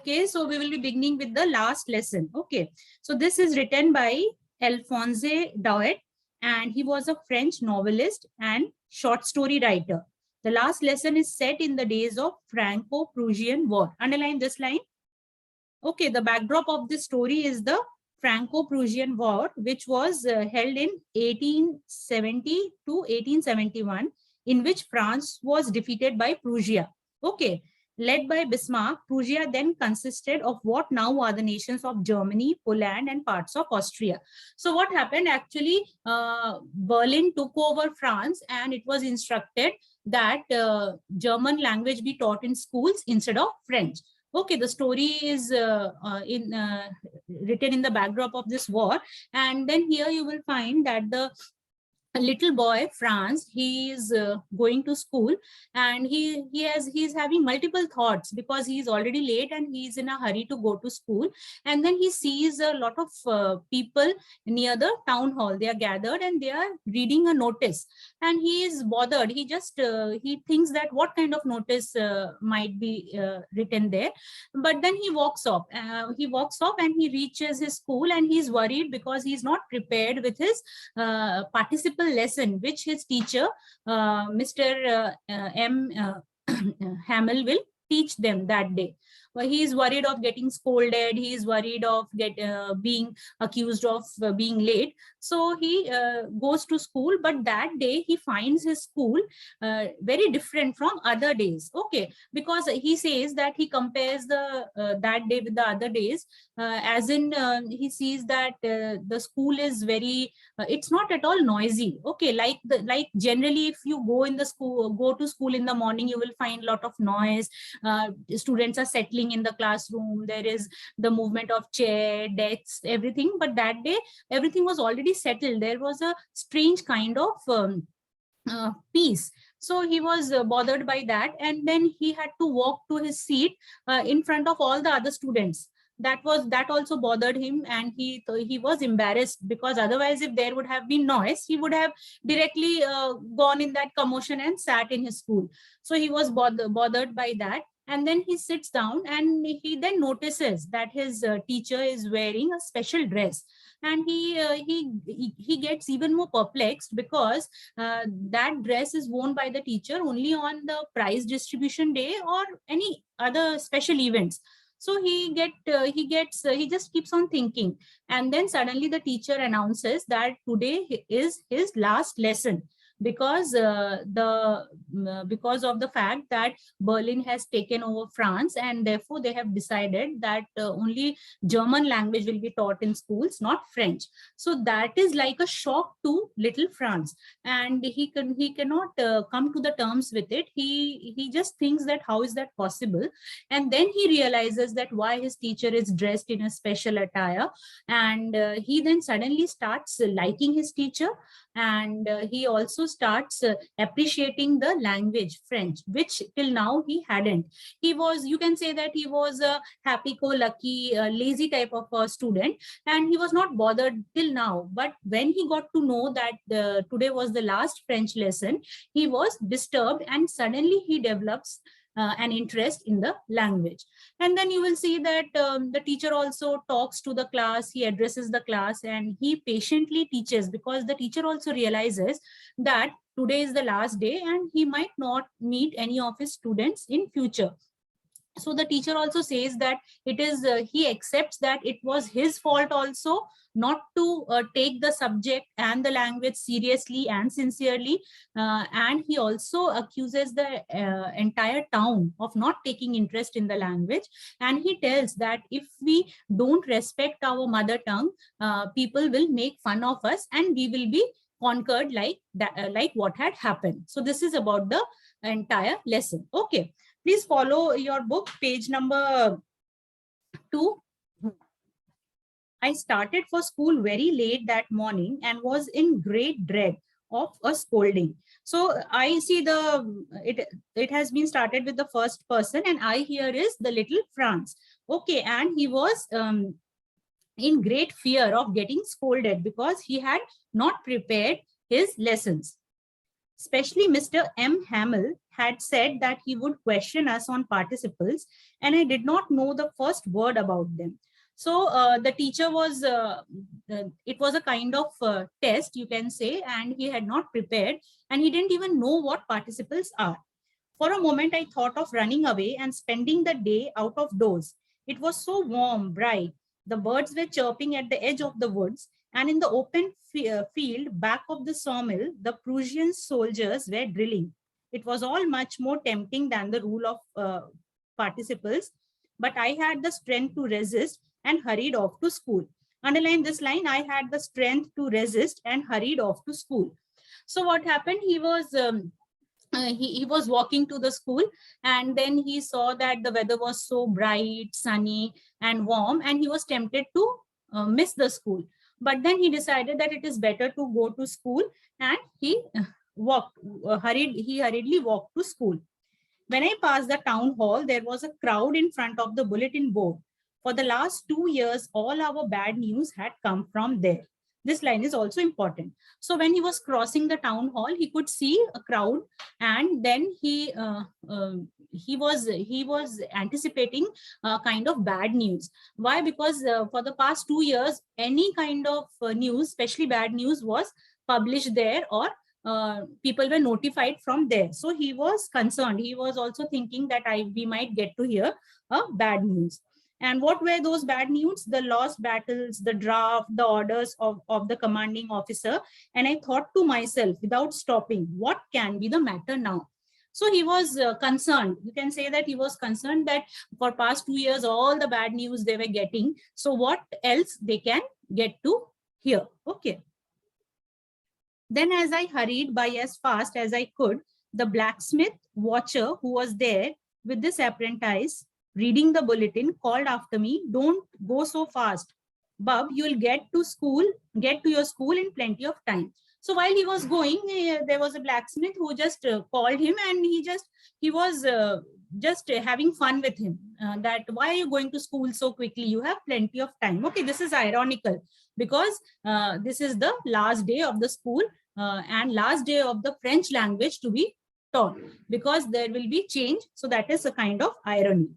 Okay, so we will be beginning with the last lesson. Okay, so this is written by Alphonse Daudet, and he was a French novelist and short story writer. The last lesson is set in the days of Franco-Prussian War. Underline this line. Okay, the backdrop of this story is the Franco-Prussian War, which was held in 1870 to 1871, in which France was defeated by Prussia. Okay, led by Bismarck, Prussia then consisted of what now are the nations of Germany, Poland, and parts of Austria. So what happened actually, Berlin took over France, and it was instructed that German language be taught in schools instead of French. Okay, the story is written in the backdrop of this war. And then here you will find that the little boy Franz, he is going to school, and he's having multiple thoughts because he is already late and he is in a hurry to go to school. And then he sees a lot of people near the town hall. They are gathered and they are reading a notice, and he is bothered. He just he thinks that what kind of notice might be written there. But then he walks off and he reaches his school, and he's worried because he's not prepared with his participant lesson, which his teacher, Mr. M. Hamel, will teach them that day. Well, he is worried of getting scolded. He is worried of being accused of being late. So he goes to school, but that day he finds his school very different from other days. Okay, because he says that he compares the that day with the other days, as in he sees that the school is very it's not at all noisy. Okay, like generally if you go to school in the morning, you will find a lot of noise. Students are settling in the classroom. There is the movement of chair, desks, everything. But that day everything was already settled. There was a strange kind of peace. So he was bothered by that, and then he had to walk to his seat in front of all the other students. That also bothered him, and he was embarrassed, because otherwise if there would have been noise, he would have directly gone in that commotion and sat in his school. So he was bothered by that. And then he sits down, and he then notices that his teacher is wearing a special dress, and he gets even more perplexed, because that dress is worn by the teacher only on the prize distribution day or any other special events. So he just keeps on thinking, and then suddenly the teacher announces that today is his last lesson, because because of the fact that Berlin has taken over France, and therefore they have decided that only German language will be taught in schools, not French. So that is like a shock to little Franz, and he cannot come to the terms with it. He just thinks that how is that possible, and then he realizes that why his teacher is dressed in a special attire, and he then suddenly starts liking his teacher, and he also starts appreciating the language French, which till now he hadn't. He was, you can say that he was a happy-go-lucky, lazy type of a student, and he was not bothered till now. But when he got to know that today was the last French lesson, he was disturbed, and suddenly he develops an interest in the language. And then you will see that the teacher also talks to the class, he addresses the class, and he patiently teaches, because the teacher also realizes that today is the last day and he might not meet any of his students in future. So the teacher also says that it is he accepts that it was his fault also not to take the subject and the language seriously and sincerely, and he also accuses the entire town of not taking interest in the language. And he tells that if we don't respect our mother tongue, people will make fun of us and we will be conquered like that, like what had happened. So this is about the entire lesson. Okay, please follow your book, page number 2. I started for school very late that morning and was in great dread of a scolding. So I see it has been started with the first person, and I here is the little Franz. Okay, and he was in great fear of getting scolded because he had not prepared his lessons. Especially Mr. M. Hamill had said that he would question us on participles, and I did not know the first word about them. So the teacher was, it was a kind of test, you can say, and he had not prepared, and he didn't even know what participles are. For a moment, I thought of running away and spending the day out of doors. It was so warm, bright. The birds were chirping at the edge of the woods, and in the open field back of the sawmill, the Prussian soldiers were drilling. It was all much more tempting than the rule of participles, but I had the strength to resist and hurried off to school. Underline this line, I had the strength to resist and hurried off to school. So what happened? He was walking to the school, and then he saw that the weather was so bright, sunny and warm, and he was tempted to miss the school. But then he decided that it is better to go to school, and he hurriedly walked to school. When I passed the town hall, there was a crowd in front of the bulletin board. For the last 2 years, all our bad news had come from there. This line is also important. So when he was crossing the town hall, he could see a crowd, and then he was anticipating kind of bad news. Why? Because for the past 2 years, any kind of news, especially bad news, was published there, or people were notified from there. So he was concerned. He was also thinking that we might get to hear bad news. And what were those bad news? The lost battles, the draft, the orders of the commanding officer. And I thought to myself, without stopping, what can be the matter now? So he was concerned. You can say that he was concerned that for past 2 years, all the bad news they were getting. So what else they can get to hear? Okay. Then as I hurried by as fast as I could, the blacksmith watcher who was there with this apprentice reading the bulletin called after me, "Don't go so fast, Bub, you'll get to your school in plenty of time." So while he was going, there was a blacksmith who just called him, and he was just having fun with him, that why are you going to school so quickly? You have plenty of time. Okay, this is ironical, because this is the last day of the school and last day of the French language to be taught, because there will be change. So that is a kind of irony.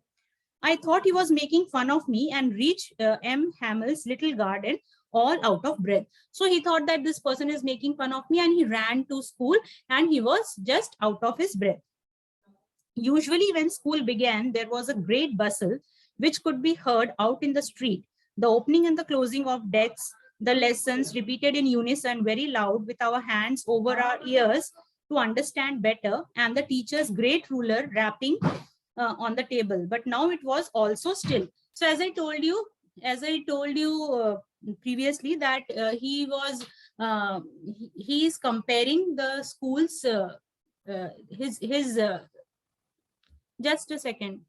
I thought he was making fun of me and reached M. Hamill's little garden all out of breath. So he thought that this person is making fun of me, and he ran to school, and he was just out of his breath. Usually when school began, there was a great bustle which could be heard out in the street. The opening and the closing of desks, the lessons repeated in unison very loud with our hands over our ears to understand better, and the teacher's great ruler rapping on the table. But now it was also still. So as I told you previously, that he is comparing the schools, just a second.